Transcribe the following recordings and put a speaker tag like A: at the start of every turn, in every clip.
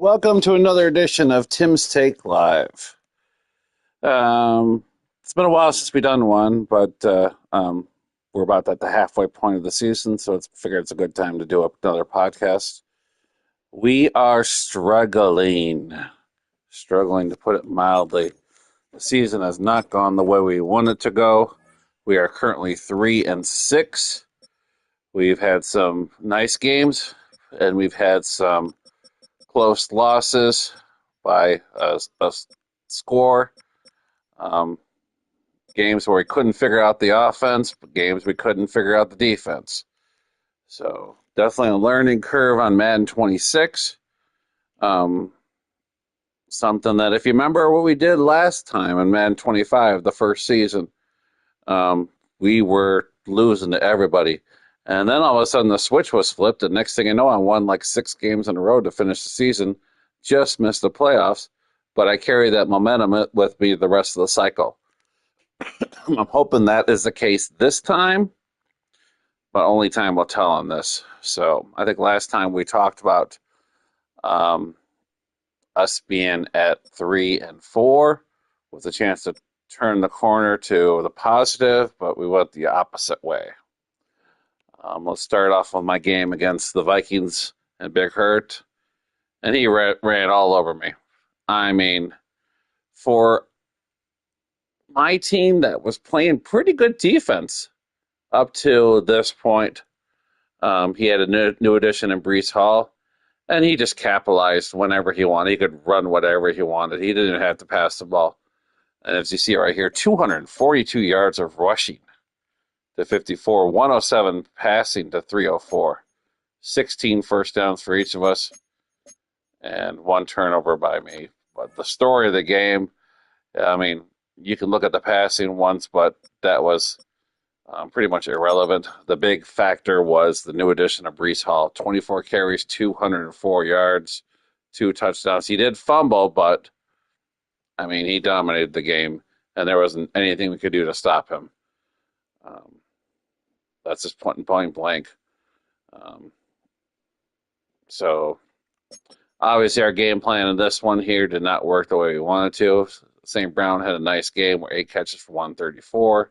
A: Welcome to another edition of Tim's Take Live. It's been a while since we've done one, but we're about at the halfway point of the season, so it's figured it's a good time to do another podcast. We are struggling to put it mildly. The season has not gone the way we want it to go. We are currently 3-6. We've had some nice games, and we've had some close losses by a score. Games where we couldn't figure out the offense, but games we couldn't figure out the defense. So definitely a learning curve on Madden 26. Something that if you remember what we did last time in Madden 25, the first season, we were losing to everybody. And then all of a sudden the switch was flipped, and next thing you know, I won like 6 games in a row to finish the season. Just missed the playoffs, but I carry that momentum with me the rest of the cycle. I'm hoping that is the case this time, but only time will tell on this. So I think last time we talked about us being at 3-4 with a chance to turn the corner to the positive, but we went the opposite way. Let's start off with my game against the Vikings and Big Hurt, and he ran all over me. I mean, for my team that was playing pretty good defense up to this point, he had a new addition in Breece Hall, and he just capitalized whenever he wanted. He could run whatever he wanted. He didn't have to pass the ball. And as you see right here, 242 yards of rushing to 54, 107 passing to 304, 16 first downs for each of us, and 1 turnover by me. But the story of the game, I mean, you can look at the passing once, but that was pretty much irrelevant. The big factor was the new addition of Breece Hall, 24 carries, 204 yards, 2 touchdowns. He did fumble, but, I mean, he dominated the game, and there wasn't anything we could do to stop him. That's just point blank. So, obviously, our game plan in this one here did not work the way we wanted to. St. Brown had a nice game where 8 catches for 134.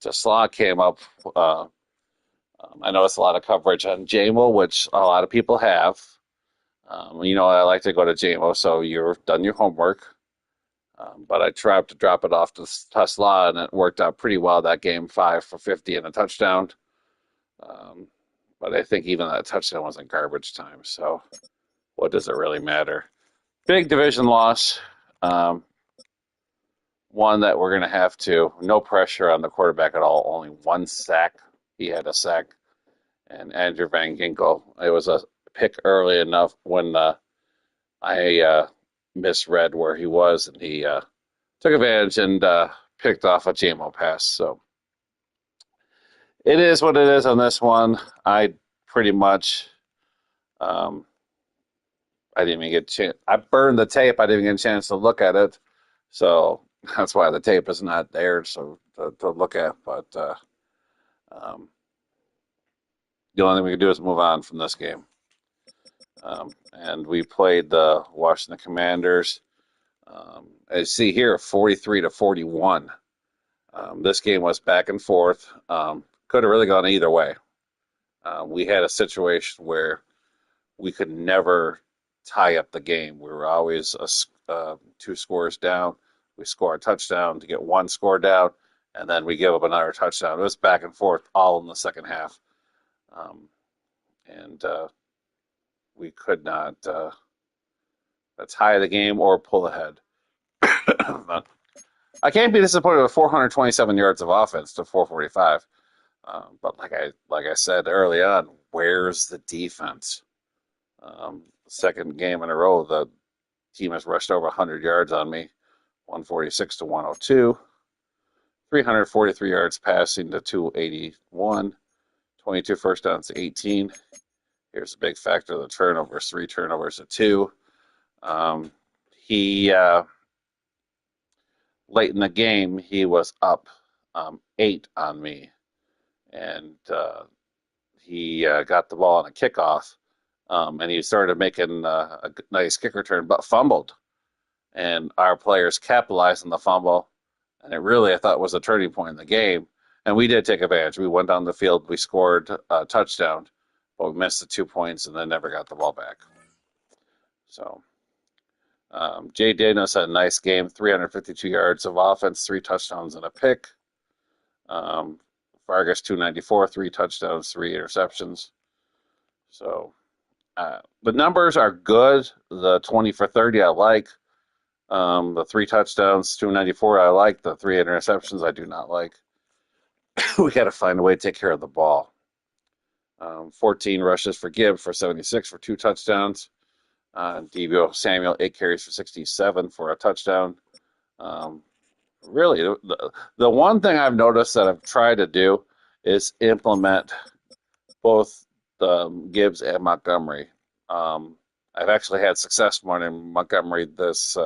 A: Slot came up. I noticed a lot of coverage on JMO, which a lot of people have. I like to go to JMO, so you've done your homework. But I tried to drop it off to Tesla, and it worked out pretty well that game, 5 for 50 and a touchdown. But I think even that touchdown was in garbage time, so what does it really matter? Big division loss. One that we're going to have to, no pressure on the quarterback at all, only 1 sack. He had a sack. And Andrew Van Ginkel, it was a pick early enough when I misread where he was, and he took advantage and picked off a JMO pass. So it is what it is on this one. I pretty much, I didn't even get a chance. I burned the tape. I didn't even get a chance to look at it. So that's why the tape is not there to look at. But the only thing we can do is move on from this game. And we played the Washington Commanders. As you see here, 43-41. This game was back and forth. Could have really gone either way. We had a situation where we could never tie up the game. We were always 2 scores down. We score a touchdown to get 1 score down, and then we give up another touchdown. It was back and forth all in the second half. And we could not tie the game or pull ahead. I can't be disappointed with 427 yards of offense to 445. But like I said early on, where's the defense? Second game in a row, the team has rushed over 100 yards on me, 146 to 102, 343 yards passing to 281, 22 first downs to 18. Here's a big factor: the turnovers, 3 turnovers to 2. He late in the game, he was up 8 on me, and he got the ball on a kickoff, and he started making a nice kick return, but fumbled, and our players capitalized on the fumble, and it really I thought was a turning point in the game. And we did take advantage. We went down the field, we scored a touchdown, but we missed the 2 points and then never got the ball back. So Jay Daniels had a nice game, 352 yards of offense, 3 touchdowns and a pick. Vargas 294, 3 touchdowns, 3 interceptions. So the numbers are good. The 20 for 30 I like. The 3 touchdowns, 294 I like. The 3 interceptions I do not like. We got to find a way to take care of the ball. 14 rushes for Gibbs for 76 for 2 touchdowns. Deebo Samuel, 8 carries for 67 for a touchdown. Really, the one thing I've noticed that I've tried to do is implement both Gibbs and Montgomery. I've actually had success more in Montgomery this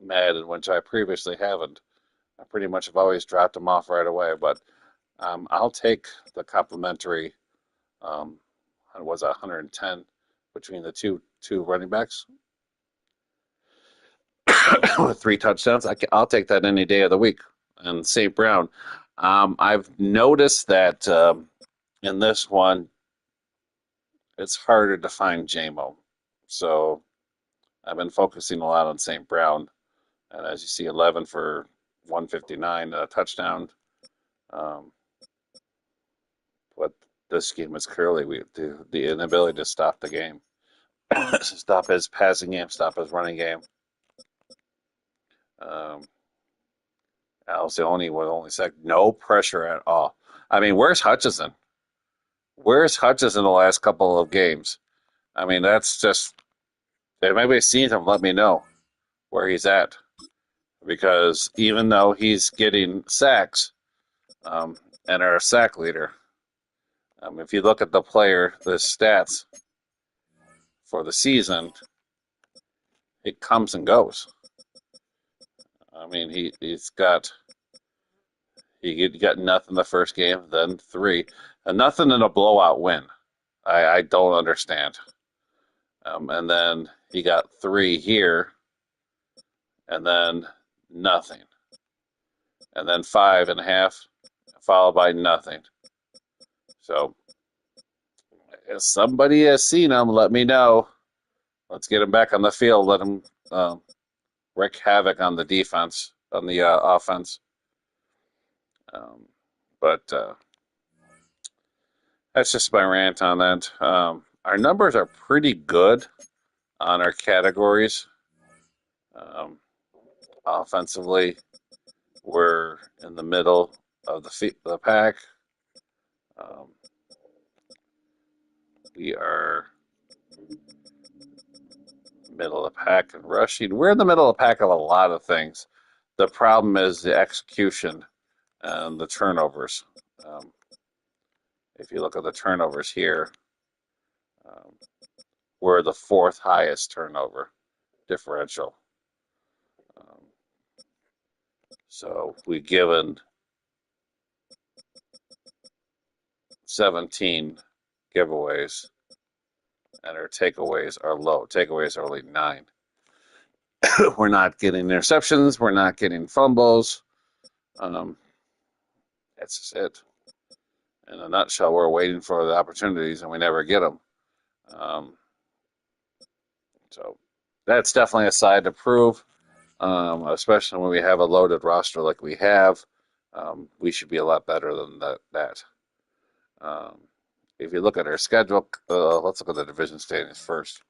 A: Madden, which I previously haven't. I pretty much have always dropped him off right away, but I'll take the complimentary. It was 110 between the two running backs with 3 touchdowns. I'll take that any day of the week. And St. Brown, I've noticed that in this one, it's harder to find JMO. So I've been focusing a lot on St. Brown. And as you see, 11 for 159, a touchdown. But this game is clearly the inability to stop the game, stop his passing game, stop his running game. Alcione with only no pressure at all. I mean, where's Hutchinson? Where's Hutchinson the last couple of games? I mean, that's just, if anybody's seen him, let me know where he's at. Because even though he's getting sacks and our sack leader, if you look at the stats for the season, it comes and goes. I mean, he got nothing the first game, then 3, and nothing in a blowout win. I don't understand. And then he got 3 here, and then nothing, and then 5.5, followed by nothing. So if somebody has seen him, let me know. Let's get him back on the field. Let him wreak havoc on the defense, on the offense. But that's just my rant on that. Our numbers are pretty good on our categories. Offensively, we're in the middle of the pack. We are middle of the pack in rushing. We're in the middle of the pack of a lot of things. The problem is the execution and the turnovers. If you look at the turnovers here, we're the 4th highest turnover differential. So we've given 17 giveaways, and our takeaways are low. Takeaways are only 9. We're not getting interceptions. We're not getting fumbles. That's just it. In a nutshell, we're waiting for the opportunities, and we never get them. So that's definitely a side to prove, especially when we have a loaded roster like we have. We should be a lot better than that. If you look at our schedule, let's look at the division standings first.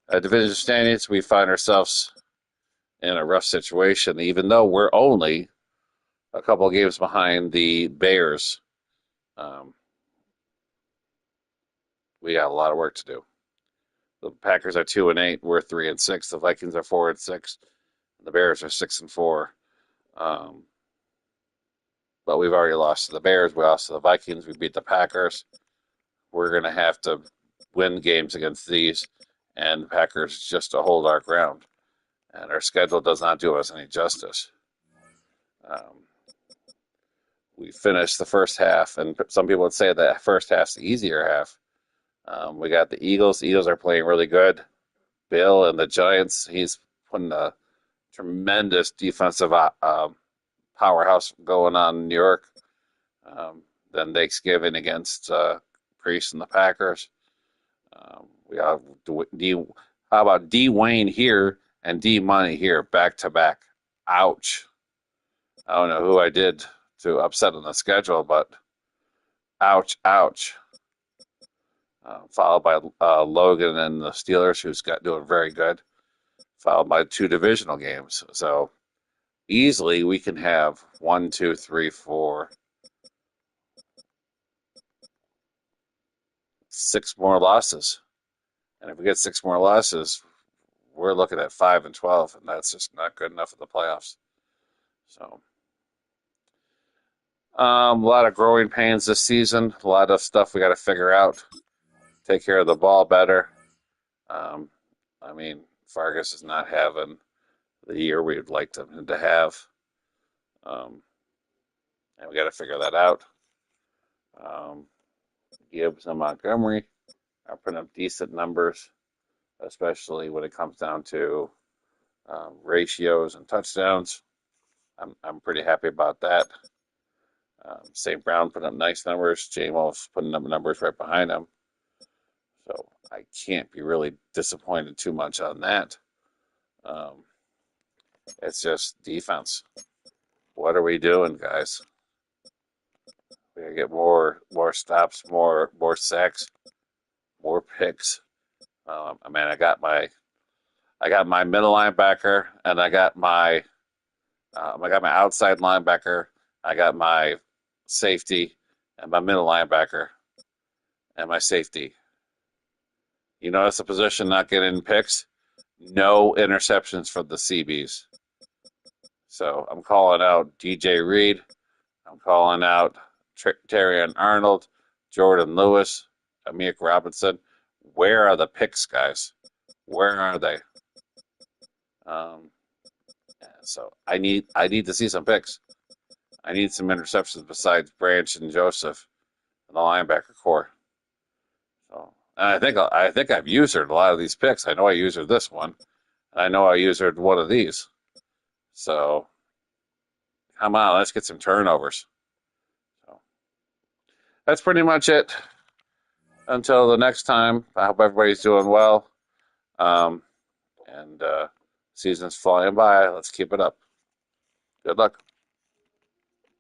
A: Division standings, we find ourselves in a rough situation, even though we're only a couple of games behind the Bears. We got a lot of work to do. The Packers are 2-8. We're 3-6. The Vikings are 4-6. The Bears are 6-4. But we've already lost to the Bears. We lost to the Vikings. We beat the Packers. We're going to have to win games against these and Packers just to hold our ground. And our schedule does not do us any justice. We finished the first half, and some people would say that first half's the easier half. We got the Eagles. The Eagles are playing really good. Bill and the Giants. He's putting a tremendous defensive powerhouse going on in New York. Then Thanksgiving against Priest and the Packers. We have how about D Wayne here and D Money here back to back? Ouch. I don't know who I did to upset on the schedule, but ouch, ouch. Followed by Logan and the Steelers, who's got doing very good. Followed by 2 divisional games. So easily we can have 1, 2, 3, 4, 6 more losses. And if we get 6 more losses, we're looking at 5 and 12, and that's just not good enough for the playoffs. So, a lot of growing pains this season. A lot of stuff we got to figure out. Take care of the ball better. Um, I mean, Fargus is not having the year we'd like him to have, and we got to figure that out. Gibbs and Montgomery are putting up decent numbers, especially when it comes down to ratios and touchdowns. I'm pretty happy about that. St. Brown putting up nice numbers. J-Mo's putting up numbers right behind him. So I can't be really disappointed too much on that. It's just defense. What are we doing, guys? We gotta get more stops, more sacks, more picks. I mean, I got my middle linebacker, and I got my outside linebacker. I got my safety, and my middle linebacker, and my safety. You notice the position not getting picks? No interceptions for the CBs. So I'm calling out DJ Reed. I'm calling out Terrion Arnold, Jordan Lewis, Amir Robinson. Where are the picks, guys? Where are they? So I need to see some picks. I need some interceptions besides Branch and Joseph and the linebacker core. So and I think I've used a lot of these picks. I know I used this one. I know I used one of these. So come on, let's get some turnovers. So that's pretty much it. Until the next time, I hope everybody's doing well. And season's flying by. Let's keep it up. Good luck.